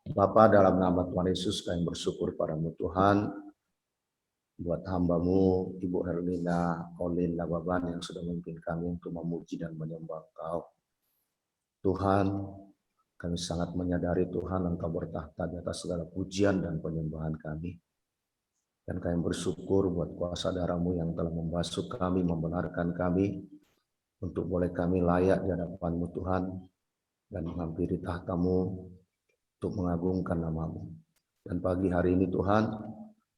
Bapa, dalam nama Tuhan Yesus kami bersyukur padamu Tuhan, buat hambamu Ibu Herlina Olin Lababan yang sudah memimpin kami untuk memuji dan menyembah Engkau. Tuhan, kami sangat menyadari Tuhan Engkau bertahta di atas segala pujian dan penyembahan kami. Dan kami bersyukur buat kuasa darah-Mu yang telah membasuh kami, membenarkan kami, untuk boleh kami layak di hadapan-Mu Tuhan, dan menghampiri tahta-Mu, untuk mengagungkan nama-Mu. Dan pagi hari ini Tuhan,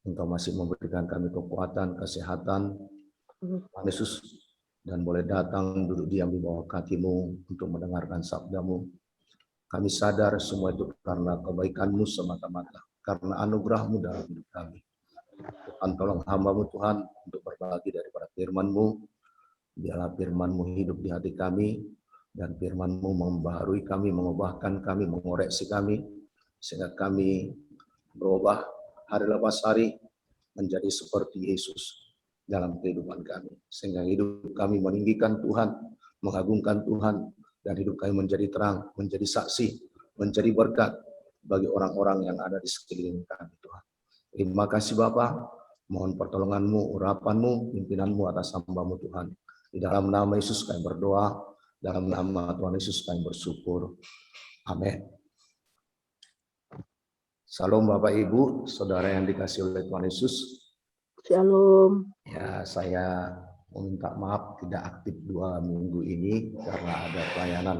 Engkau masih memberikan kami kekuatan, kesehatan, Tuhan Yesus, dan boleh datang duduk diam di bawah kaki-Mu untuk mendengarkan sabda-Mu. Kami sadar semua itu karena kebaikan-Mu semata-mata, karena anugerah-Mu dalam hidup kami. Tuhan, tolong hamba-Mu Tuhan untuk berbagi daripada firman-Mu. Biarlah firman-Mu hidup di hati kami, dan firman-Mu membaharui kami, mengubahkan kami, mengoreksi kami, sehingga kami berubah hari lepas hari menjadi seperti Yesus dalam kehidupan kami. Sehingga hidup kami meninggikan Tuhan, mengagungkan Tuhan, dan hidup kami menjadi terang, menjadi saksi, menjadi berkat bagi orang-orang yang ada di sekeliling kami Tuhan. Terima kasih Bapa, mohon pertolongan-Mu, urapan-Mu, pimpinan-Mu atas hamba-Mu Tuhan. Di dalam nama Yesus kami berdoa, dalam nama Tuhan Yesus kami bersyukur. Amin. Salam Bapak Ibu, saudara yang dikasihi oleh Tuhan Yesus. Shalom. Ya, saya minta maaf tidak aktif 2 minggu ini karena ada pelayanan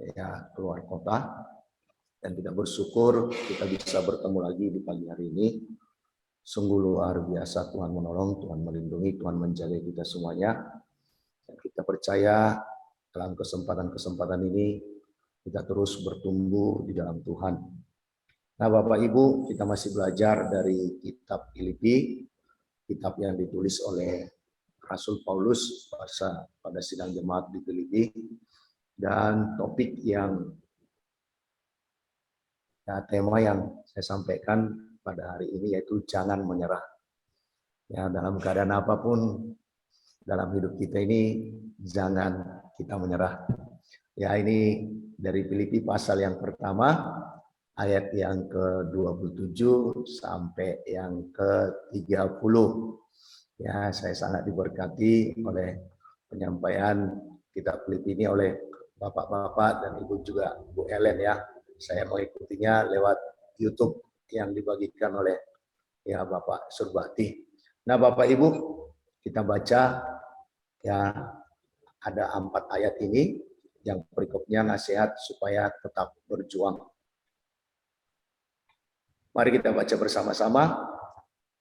ya keluar kota, dan tidak bersyukur kita bisa bertemu lagi di pagi hari ini. Sungguh luar biasa, Tuhan menolong, Tuhan melindungi, Tuhan menjaga kita semuanya. Dan kita percaya dalam kesempatan-kesempatan ini kita terus bertumbuh di dalam Tuhan. Nah Bapak Ibu, kita masih belajar dari kitab Filipi, kitab yang ditulis oleh Rasul Paulus pada sidang jemaat di Filipi, dan topik yang tema yang saya sampaikan pada hari ini yaitu jangan menyerah. Ya, dalam keadaan apapun dalam hidup kita ini jangan kita menyerah. Ya, ini dari Filipi pasal yang pertama ayat yang ke-27 sampai yang ke-30. Ya, saya sangat diberkati oleh penyampaian kitab Filipi ini oleh Bapak-bapak dan Ibu juga Bu Ellen ya. Saya mengikutinya lewat YouTube yang dibagikan oleh ya Bapak Surbati. Nah, Bapak Ibu, kita baca ya ada 4 ayat ini. Yang berikutnya nasihat supaya tetap berjuang. Mari kita baca bersama-sama.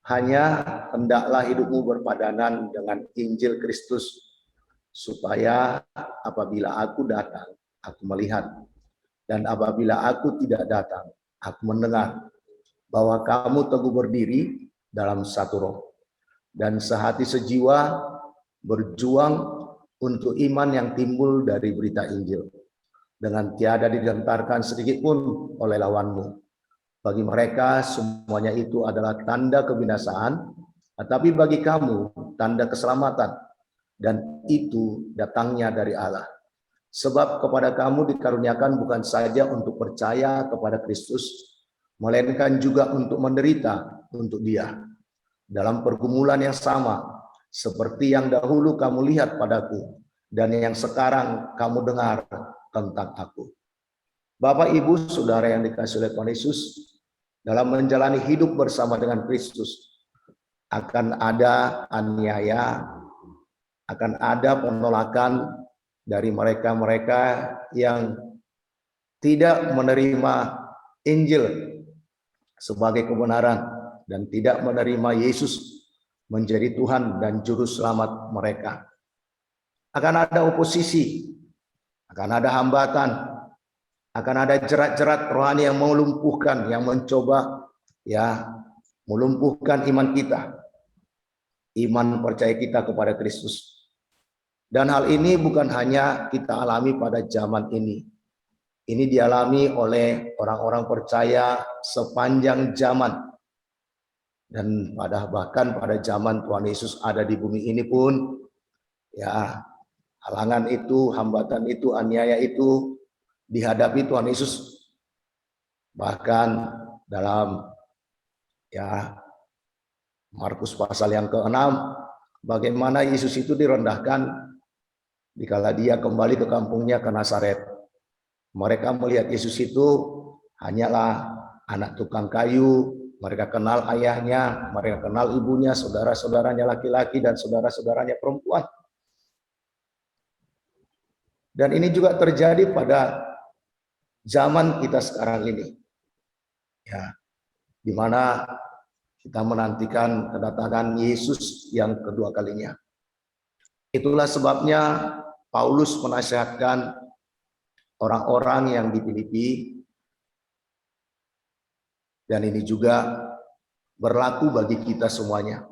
Hanya hendaklah hidupmu berpadanan dengan Injil Kristus, supaya apabila aku datang, aku melihat, dan apabila aku tidak datang, aku mendengar, bahwa kamu teguh berdiri dalam satu roh, dan sehati sejiwa berjuang untuk iman yang timbul dari berita Injil, dengan tiada digentarkan sedikit pun oleh lawanmu. Bagi mereka semuanya itu adalah tanda kebinasaan, tetapi bagi kamu tanda keselamatan, dan itu datangnya dari Allah. Sebab kepada kamu dikaruniakan bukan saja untuk percaya kepada Kristus, melainkan juga untuk menderita untuk Dia, dalam pergumulan yang sama, seperti yang dahulu kamu lihat padaku, dan yang sekarang kamu dengar tentang aku. Bapak, Ibu, Saudara yang dikasihi oleh Tuhan Yesus, dalam menjalani hidup bersama dengan Kristus, akan ada aniaya, akan ada penolakan dari mereka-mereka yang tidak menerima Injil sebagai kebenaran dan tidak menerima Yesus menjadi Tuhan dan Juru Selamat mereka. Akan ada oposisi, akan ada hambatan, akan ada jerat-jerat rohani yang melumpuhkan, yang mencoba ya melumpuhkan iman kita, iman percaya kita kepada Kristus. Dan hal ini bukan hanya kita alami pada zaman ini. Ini dialami oleh orang-orang percaya sepanjang zaman. Dan bahkan pada zaman Tuhan Yesus ada di bumi ini pun, ya halangan itu, hambatan itu, aniaya itu dihadapi Tuhan Yesus Bahkan dalam Markus pasal yang ke-6, bagaimana Yesus itu direndahkan dikala dia kembali ke kampungnya ke Nazaret. Mereka melihat Yesus itu hanyalah anak tukang kayu. Mereka kenal ayahnya, mereka kenal ibunya, saudara-saudaranya laki-laki dan saudara-saudaranya perempuan. Dan ini juga terjadi pada zaman kita sekarang ini. Di mana kita menantikan kedatangan Yesus yang kedua kalinya. Itulah sebabnya Paulus menasihatkan orang-orang yang di Filipi, dan ini juga berlaku bagi kita semuanya,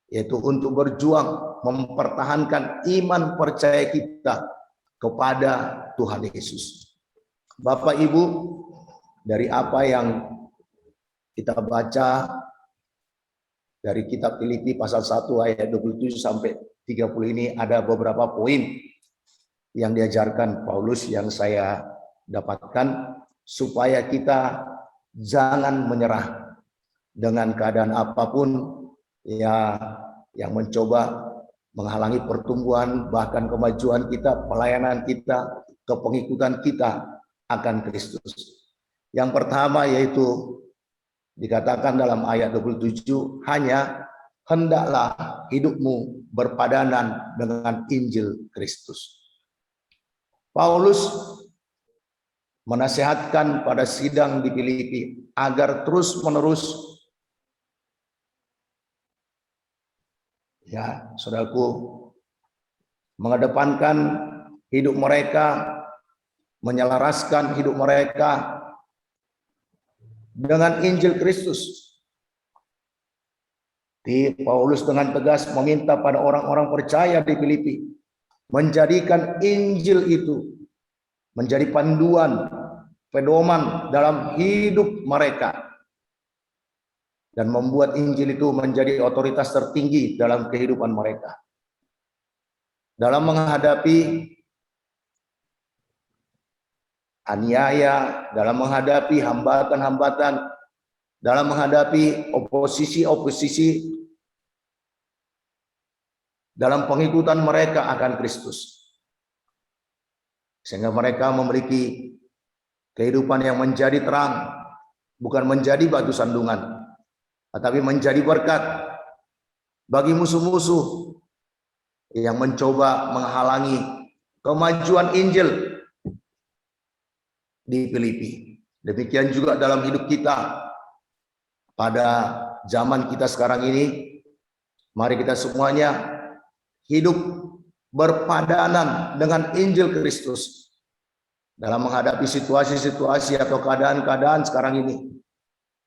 yaitu untuk berjuang mempertahankan iman percaya kita kepada Tuhan Yesus. Bapak Ibu, dari apa yang kita baca dari kitab Filipi pasal 1 ayat 27 sampai 30 ini, ada beberapa poin yang diajarkan Paulus yang saya dapatkan supaya kita jangan menyerah dengan keadaan apapun yang mencoba menghalangi pertumbuhan, bahkan kemajuan kita, pelayanan kita, kepengikutan kita akan Kristus. Yang pertama yaitu dikatakan dalam ayat 27, hanya hendaklah hidupmu berpadanan dengan Injil Kristus. Paulus menasihatkan pada sidang di Filipi agar terus-menerus, saudaraku, mengedepankan hidup mereka, menyelaraskan hidup mereka dengan Injil Kristus. Paulus dengan tegas meminta pada orang-orang percaya di Filipi menjadikan Injil itu menjadi panduan, pedoman dalam hidup mereka, dan membuat Injil itu menjadi otoritas tertinggi dalam kehidupan mereka. Dalam menghadapi aniaya, dalam menghadapi hambatan-hambatan, dalam menghadapi oposisi-oposisi, dalam pengikutan mereka akan Kristus. Sehingga mereka memiliki kehidupan yang menjadi terang, bukan menjadi batu sandungan, tetapi menjadi berkat bagi musuh-musuh yang mencoba menghalangi kemajuan Injil di Filipi. Demikian juga dalam hidup kita pada zaman kita sekarang ini. Mari kita semuanya hidup berpadanan dengan Injil Kristus dalam menghadapi situasi-situasi atau keadaan-keadaan sekarang ini.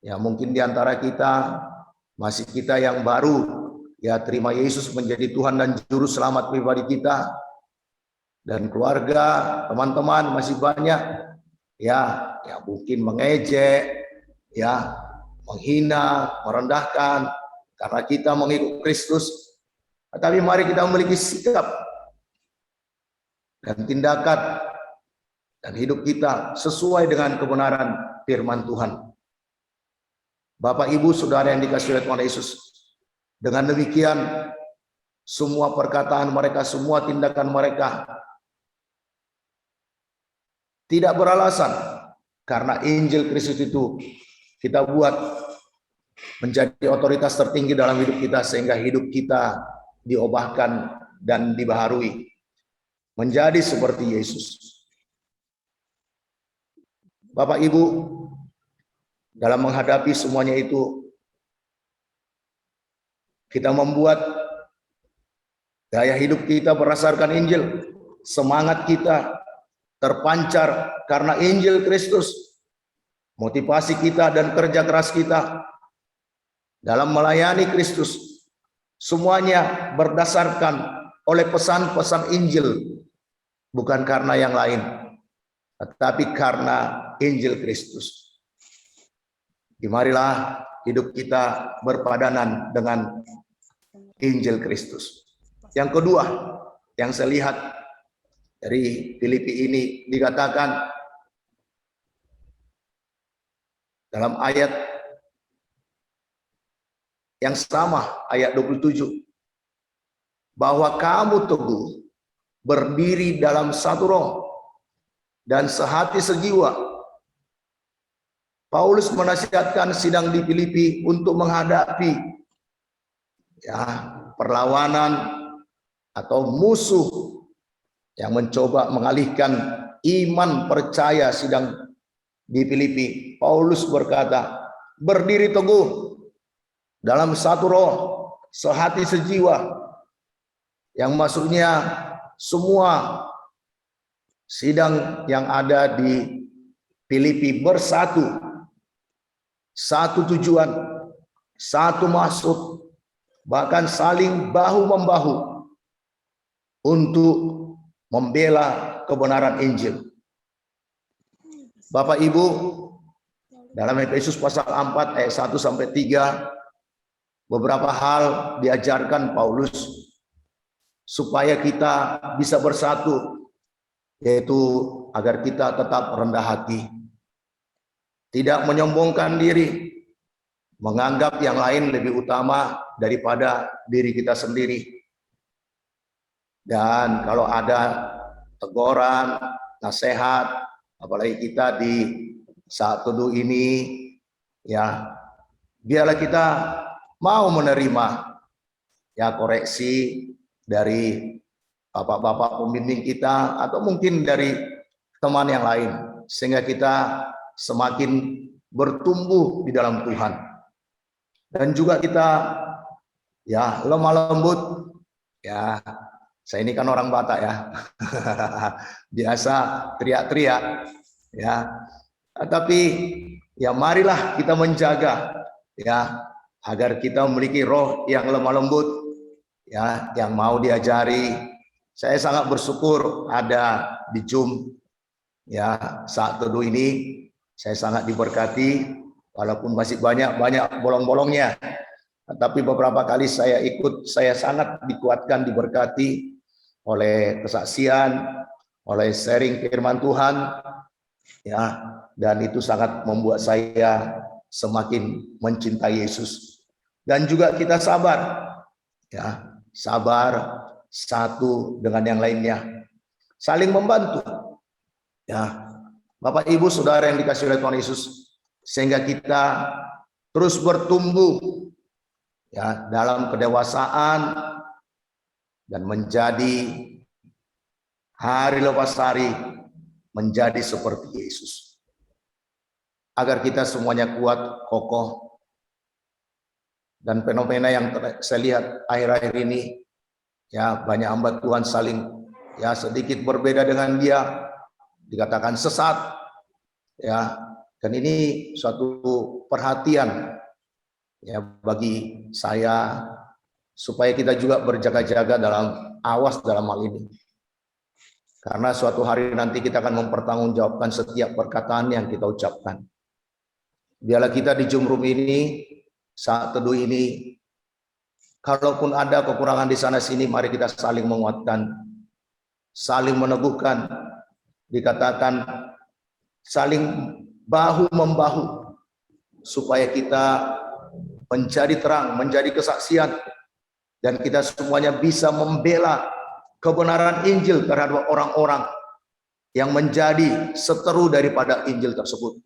Mungkin di antara kita masih kita yang baru terima Yesus menjadi Tuhan dan Juru Selamat pribadi kita, dan keluarga, teman-teman masih banyak mungkin mengejek, menghina, merendahkan karena kita mengikut Kristus. Tapi mari kita memiliki sikap dan tindakan dan hidup kita sesuai dengan kebenaran firman Tuhan. Bapak, Ibu, Saudara yang dikasihi oleh Tuhan Yesus, dengan demikian semua perkataan mereka, semua tindakan mereka tidak beralasan, karena Injil Kristus itu kita buat menjadi otoritas tertinggi dalam hidup kita, sehingga hidup kita diubahkan dan dibaharui menjadi seperti Yesus. Bapak, Ibu, dalam menghadapi semuanya itu, kita membuat gaya hidup kita berdasarkan Injil. Semangat kita terpancar karena Injil Kristus. Motivasi kita dan kerja keras kita dalam melayani Kristus, semuanya berdasarkan oleh pesan-pesan Injil, bukan karena yang lain, tetapi karena Injil Kristus. Marilah hidup kita berpadanan dengan Injil Kristus. Yang kedua, yang saya lihat dari Filipi ini dikatakan dalam ayat yang sama, ayat 27, bahwa kamu teguh berdiri dalam satu roh dan sehati sejiwa. Paulus menasihatkan sidang di Filipi untuk menghadapi perlawanan atau musuh yang mencoba mengalihkan iman percaya sidang di Filipi. Paulus berkata, berdiri teguh dalam satu roh, sehati sejiwa, yang maksudnya semua sidang yang ada di Filipi bersatu, satu tujuan, satu maksud, bahkan saling bahu-membahu untuk membela kebenaran Injil. Bapak Ibu, dalam Efesus pasal 4 ayat 1 sampai 3, beberapa hal diajarkan Paulus supaya kita bisa bersatu, yaitu agar kita tetap rendah hati, tidak menyombongkan diri, menganggap yang lain lebih utama daripada diri kita sendiri. Dan kalau ada teguran, nasihat, apalagi kita di saat teduh ini, ya biarlah kita mau menerima koreksi dari bapak-bapak pembimbing kita, atau mungkin dari teman yang lain, sehingga kita semakin bertumbuh di dalam Tuhan. Dan juga kita lemah lembut. Saya ini kan orang Batak biasa teriak-teriak tapi marilah kita menjaga agar kita memiliki roh yang lemah lembut, yang mau diajari. Saya sangat bersyukur ada di Zoom saat teduh ini. Saya sangat diberkati, walaupun masih banyak bolong-bolongnya, tapi beberapa kali saya ikut, saya sangat dikuatkan, diberkati oleh kesaksian, oleh sharing firman Tuhan, dan itu sangat membuat saya semakin mencintai Yesus. Dan juga kita sabar, sabar satu dengan yang lainnya, saling membantu, Bapak Ibu Saudara yang dikasihi oleh Tuhan Yesus, sehingga kita terus bertumbuh dalam kedewasaan dan menjadi hari lepas hari menjadi seperti Yesus, agar kita semuanya kuat, kokoh. Dan fenomena yang saya lihat akhir-akhir ini, banyak hamba Tuhan saling sedikit berbeda dengan dia, dikatakan sesat, dan ini suatu perhatian bagi saya, supaya kita juga berjaga-jaga awas dalam hal ini. Karena suatu hari nanti kita akan mempertanggungjawabkan setiap perkataan yang kita ucapkan. Biarlah kita di Zoom Room ini, saat teduh ini, kalaupun ada kekurangan di sana sini, mari kita saling menguatkan, saling meneguhkan, dikatakan saling bahu-membahu, supaya kita menjadi terang, menjadi kesaksian, dan kita semuanya bisa membela kebenaran Injil terhadap orang-orang yang menjadi seteru daripada Injil tersebut.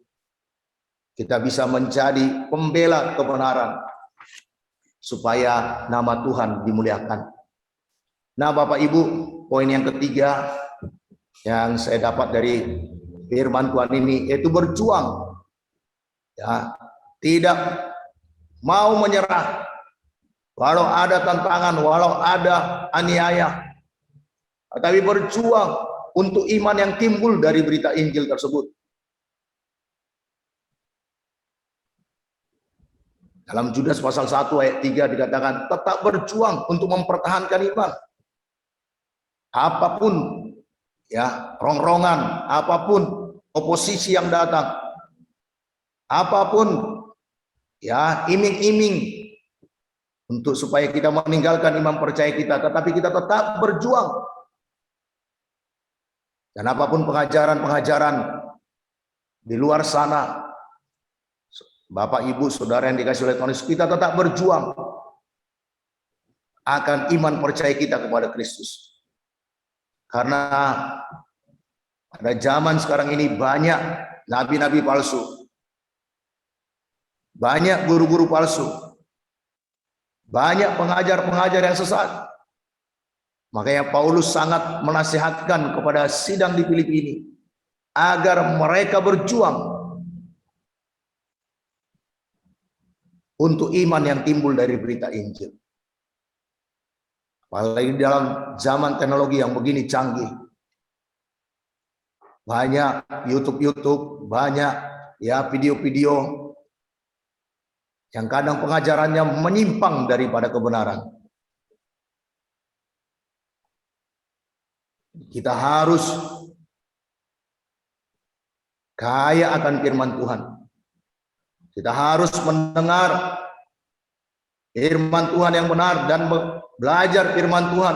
Kita bisa menjadi pembela kebenaran, supaya nama Tuhan dimuliakan. Nah, Bapak Ibu, poin yang ketiga yang saya dapat dari firman Tuhan ini, yaitu berjuang, tidak mau menyerah, walau ada tantangan, walau ada aniaya, tapi berjuang untuk iman yang timbul dari berita Injil tersebut. Dalam Judas pasal 1 ayat 3 dikatakan, tetap berjuang untuk mempertahankan iman. Apapun rongrongan, apapun oposisi yang datang, apapun iming-iming untuk supaya kita meninggalkan iman percaya kita, tetapi kita tetap berjuang. Dan apapun pengajaran-pengajaran di luar sana, Bapak, Ibu, Saudara yang dikasih oleh Tuhan Yesus, kita tetap berjuang akan iman percaya kita kepada Kristus. Karena pada zaman sekarang ini banyak nabi-nabi palsu, banyak guru-guru palsu, banyak pengajar-pengajar yang sesat. Makanya Paulus sangat menasihatkan kepada sidang di Filipi ini agar mereka berjuang untuk iman yang timbul dari berita Injil. Apalagi dalam zaman teknologi yang begini canggih. Banyak YouTube, banyak ya video-video yang kadang pengajarannya menyimpang daripada kebenaran. Kita harus kaya akan firman Tuhan. Kita harus mendengar firman Tuhan yang benar dan belajar firman Tuhan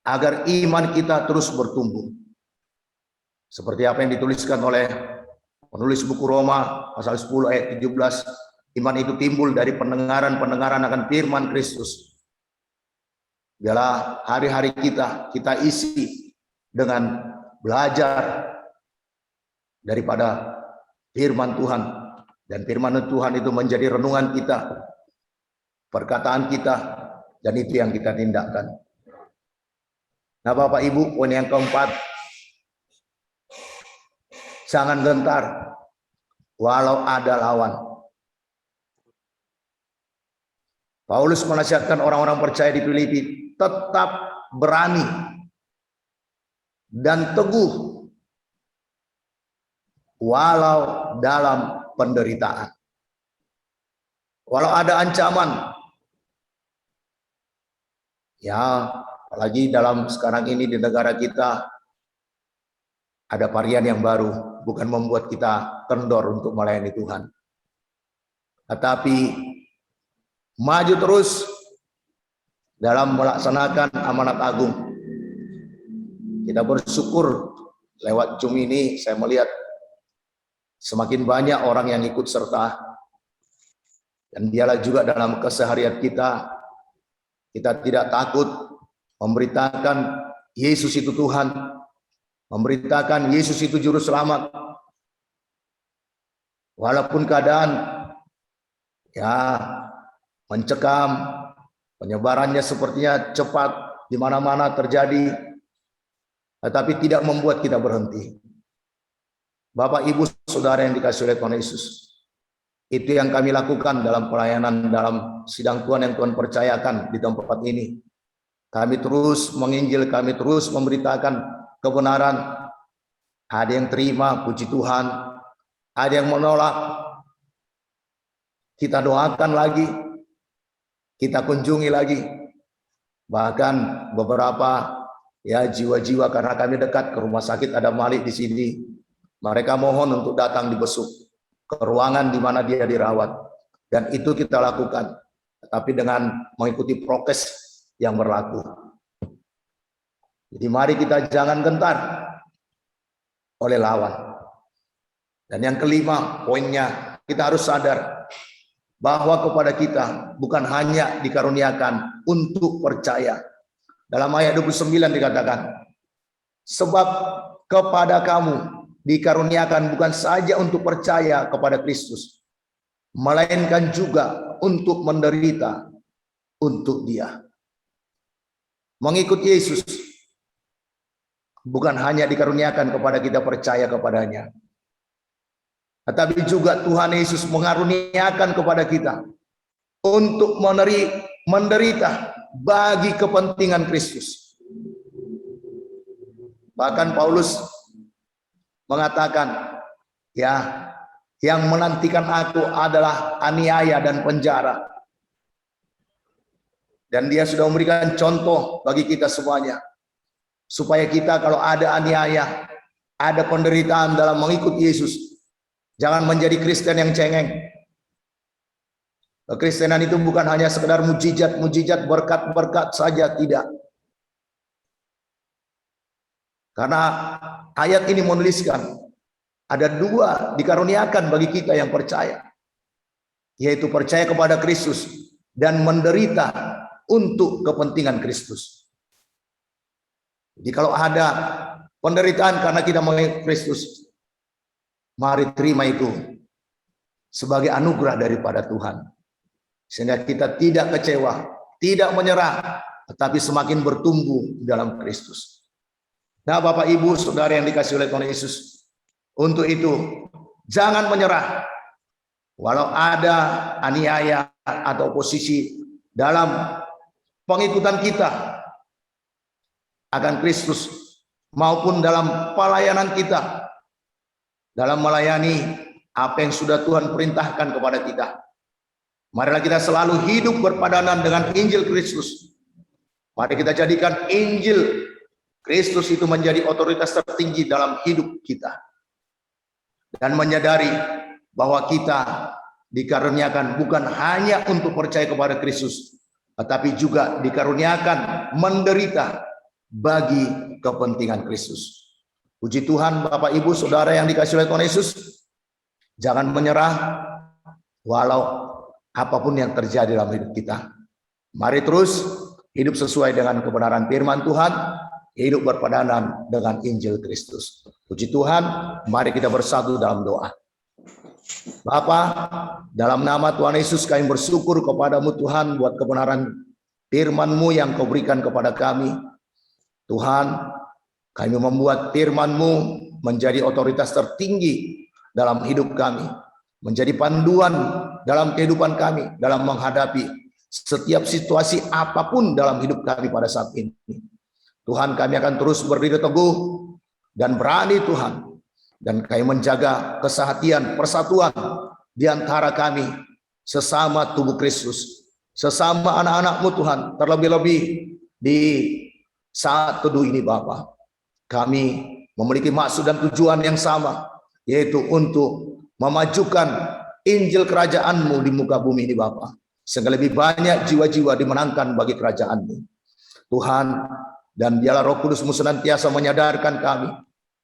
agar iman kita terus bertumbuh. Seperti apa yang dituliskan oleh penulis buku Roma pasal 10 ayat 17, iman itu timbul dari pendengaran akan firman Kristus. Biarlah hari-hari kita isi dengan belajar daripada firman Tuhan, dan firman Tuhan itu menjadi renungan kita, perkataan kita, dan itu yang kita tindakkan. Nah, Bapak Ibu, poin yang keempat, jangan gentar walau ada lawan. Paulus menasihatkan orang-orang percaya di Filipi tetap berani dan teguh walau dalam penderitaan. Walau ada ancaman. Ya, apalagi dalam sekarang ini di negara kita ada varian yang baru, bukan membuat kita kendor untuk melayani Tuhan. Tetapi maju terus dalam melaksanakan amanat agung. Kita bersyukur lewat Zoom ini saya melihat semakin banyak orang yang ikut serta, dan biarlah juga dalam keseharian kita tidak takut memberitakan Yesus itu Tuhan, memberitakan Yesus itu juru selamat. Walaupun keadaan ya mencekam, penyebarannya sepertinya cepat di mana-mana terjadi, tetapi tidak membuat kita berhenti. Bapak, Ibu, Saudara yang dikasih oleh Tuhan Yesus, itu yang kami lakukan dalam pelayanan, dalam sidang Tuhan yang Tuhan percayakan di tempat ini. Kami terus menginjil, kami terus memberitakan kebenaran. Ada yang terima, puji Tuhan. Ada yang menolak, kita doakan lagi, kita kunjungi lagi. Bahkan beberapa ya jiwa-jiwa, karena kami dekat ke rumah sakit ada Malik di sini, mereka mohon untuk datang dibesuk ke ruangan di mana dia dirawat, dan itu kita lakukan, tapi dengan mengikuti prokes yang berlaku. Jadi mari kita jangan gentar oleh lawan. Dan yang kelima, poinnya, kita harus sadar bahwa kepada kita bukan hanya dikaruniakan untuk percaya. Dalam ayat 29 dikatakan, sebab kepada kamu dikaruniakan bukan saja untuk percaya kepada Kristus, melainkan juga untuk menderita untuk Dia. Mengikut Yesus bukan hanya dikaruniakan kepada kita percaya kepadanya, tetapi juga Tuhan Yesus mengaruniakan kepada kita untuk menderita bagi kepentingan Kristus. Bahkan Paulus mengatakan, ya, yang menantikan aku adalah aniaya dan penjara. Dan dia sudah memberikan contoh bagi kita semuanya, supaya kita kalau ada aniaya, ada penderitaan dalam mengikut Yesus, jangan menjadi Kristen yang cengeng. Kekristenan itu bukan hanya sekedar mujizat, berkat-berkat saja, tidak. Karena ayat ini menuliskan ada dua dikaruniakan bagi kita yang percaya. yaitu percaya kepada Kristus dan menderita untuk kepentingan Kristus. Jadi kalau ada penderitaan karena kita mengikuti Kristus, mari terima itu sebagai anugerah daripada Tuhan. Sehingga kita tidak kecewa, tidak menyerah, tetapi semakin bertumbuh dalam Kristus. Nah, Bapak Ibu, Saudara yang dikasihi oleh Tuhan Yesus, untuk itu jangan menyerah. Walau ada aniaya atau oposisi dalam pengikutan kita akan Kristus, maupun dalam pelayanan kita, dalam melayani apa yang sudah Tuhan perintahkan kepada kita. Marilah kita selalu hidup berpadanan dengan Injil Kristus. Mari kita jadikan Injil Kristus itu menjadi otoritas tertinggi dalam hidup kita. Dan menyadari bahwa kita dikaruniakan bukan hanya untuk percaya kepada Kristus, tetapi juga dikaruniakan menderita bagi kepentingan Kristus. Puji Tuhan, Bapak Ibu Saudara yang dikasihi oleh Tuhan Yesus, jangan menyerah walau apapun yang terjadi dalam hidup kita. Mari terus hidup sesuai dengan kebenaran firman Tuhan, hidup berpadanan dengan Injil Kristus. Puji Tuhan, mari kita bersatu dalam doa. Bapa, dalam nama Tuhan Yesus kami bersyukur kepadamu Tuhan buat kebenaran firman-Mu yang Kau berikan kepada kami. Tuhan, kami membuat firman-Mu menjadi otoritas tertinggi dalam hidup kami, menjadi panduan dalam kehidupan kami, dalam menghadapi setiap situasi apapun dalam hidup kami pada saat ini. Tuhan, kami akan terus berdiri teguh dan berani Tuhan, dan kami menjaga kesehatian, persatuan di antara kami sesama tubuh Kristus, sesama anak-anak-Mu Tuhan, terlebih-lebih di saat teduh ini Bapa. Kami memiliki maksud dan tujuan yang sama, yaitu untuk memajukan Injil kerajaan-Mu di muka bumi ini Bapa, sehingga lebih banyak jiwa-jiwa dimenangkan bagi kerajaan-Mu Tuhan. Dan biarlah Roh Kudus-Mu senantiasa menyadarkan kami,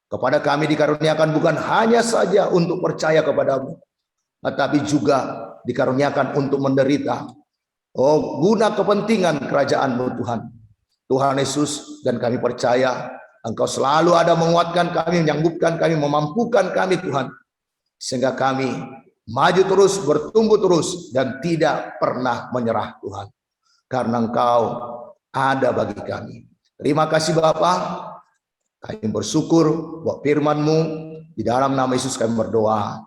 kepada kami dikaruniakan bukan hanya saja untuk percaya kepadamu, tetapi juga dikaruniakan untuk menderita, guna kepentingan kerajaan-Mu Tuhan. Tuhan Yesus, dan kami percaya Engkau selalu ada menguatkan kami, menyanggup,kan kami, memampukan kami Tuhan, sehingga kami maju terus, bertumbuh terus, dan tidak pernah menyerah Tuhan, karena Engkau ada bagi kami. Terima kasih Bapa, kami bersyukur buat firman-Mu, di dalam nama Yesus kami berdoa.